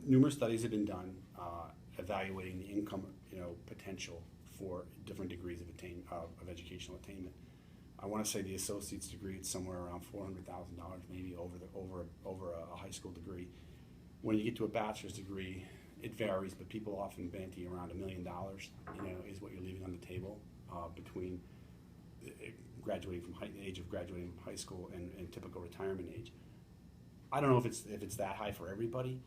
numerous studies have been done evaluating the income, potential for different degrees of educational attainment. I want to say the associate's degree is somewhere around $400,000, maybe over a high school degree. When you get to a bachelor's degree, it varies, but people often banty around $1 million. Is what you're leaving on the table between graduating from the age of graduating from high school and typical retirement age. I don't know if it's that high for everybody,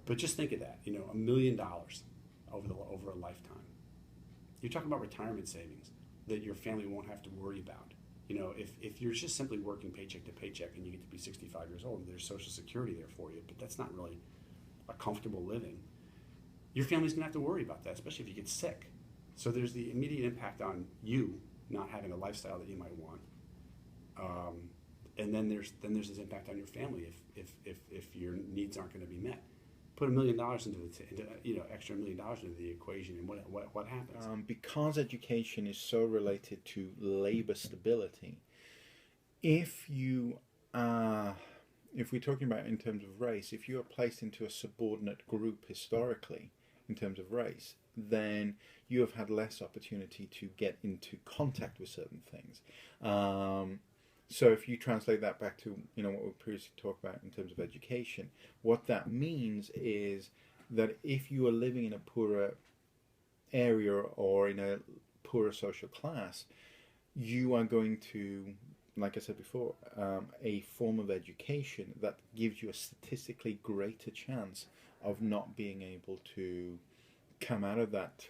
but just think of that. $1 million over a lifetime. You're talking about retirement savings that your family won't have to worry about. If you're just simply working paycheck to paycheck and you get to be 65 years old, there's Social Security there for you, but that's not really a comfortable living. Your family's gonna have to worry about that, especially if you get sick. So there's the immediate impact on you not having a lifestyle that you might want, and then there's this impact on your family if your needs aren't going to be met. Put $1 million extra $1 million into the equation, and what happens? Because education is so related to labor stability, if we're talking about in terms of race, if you are placed into a subordinate group historically in terms of race, then you have had less opportunity to get into contact with certain things. So if you translate that back to what we previously talked about in terms of education, what that means is that if you are living in a poorer area or in a poorer social class, you are going to, like I said before, a form of education that gives you a statistically greater chance of not being able to come out of that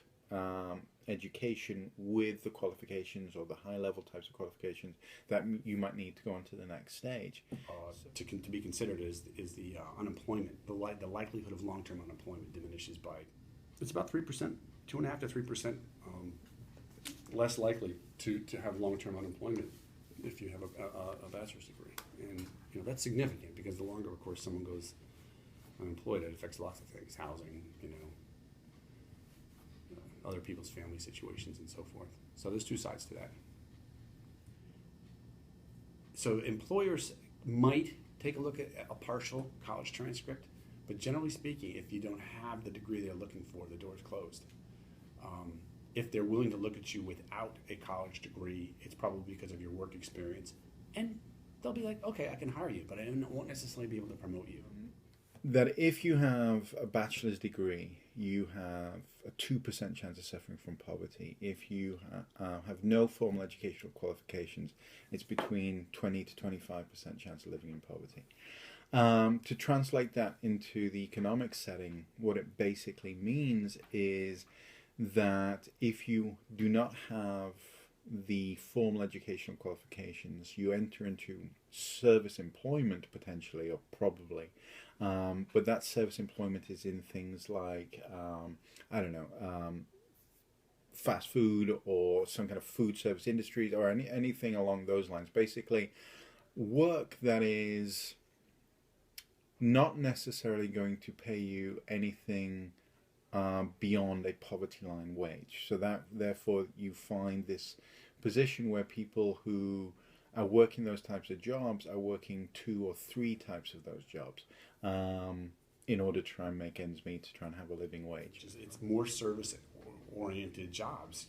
education with the qualifications or the high level types of qualifications that you might need to go on to the next stage. To be considered is the unemployment. The likelihood of long-term unemployment diminishes by, it's about 3%, 2.5 to 3% less likely to have long-term unemployment if you have a bachelor's degree. And that's significant because the longer, of course, someone goes unemployed, it affects lots of things, housing, other people's family situations and so forth. So there's two sides to that. So employers might take a look at a partial college transcript, but generally speaking, if you don't have the degree they're looking for, the door's closed. If they're willing to look at you without a college degree, it's probably because of your work experience, and they'll be like, okay, I can hire you, but I won't necessarily be able to promote you. That if you have a bachelor's degree, you have a 2% chance of suffering from poverty. If you have no formal educational qualifications, it's between 20 to 25% chance of living in poverty. To translate that into the economic setting, what it basically means is that if you do not have the formal educational qualifications, you enter into service employment potentially, or probably. But that service employment is in things like, fast food or some kind of food service industries or anything along those lines. Basically, work that is not necessarily going to pay you anything beyond a poverty line wage. So that therefore you find this position where people who are working those types of jobs are working 2 or 3 types of those jobs in order to try and make ends meet, to try and have a living wage. It's more service-oriented jobs,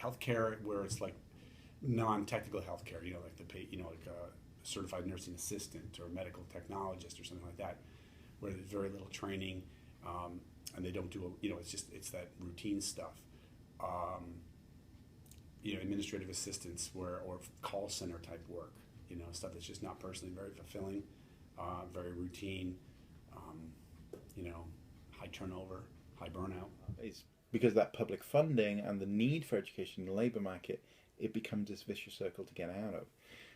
healthcare where it's like non-technical healthcare, like like a certified nursing assistant or medical technologist or something like that, where there's very little training, and they don't do it's that routine stuff. Administrative assistance or call center type work, stuff that's just not personally very fulfilling, very routine, high turnover, high burnout. It's because that public funding and the need for education in the labour market, it becomes this vicious circle to get out of.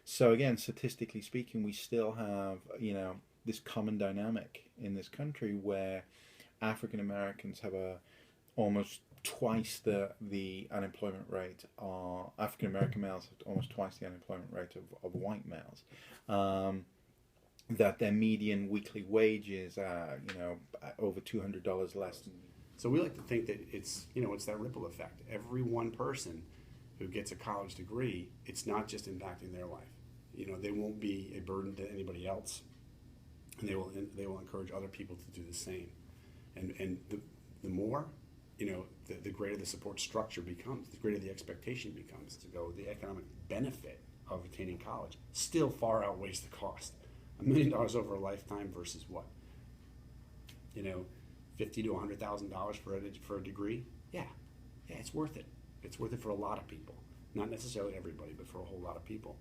So again, statistically speaking, we still have, this common dynamic in this country where African Americans have almost twice the unemployment rate. African American males have almost twice the unemployment rate of white males. That their median weekly wages are over $200 less. So we like to think that it's that ripple effect. Every one person who gets a college degree, it's not just impacting their life. They won't be a burden to anybody else. and they will encourage other people to do the same. And the more, the greater the support structure becomes, the greater the expectation becomes to go. The economic benefit of attaining college still far outweighs the cost. $1 million over a lifetime versus what? $50,000 to $100,000 for a degree. Yeah, it's worth it. It's worth it for a lot of people. Not necessarily everybody, but for a whole lot of people.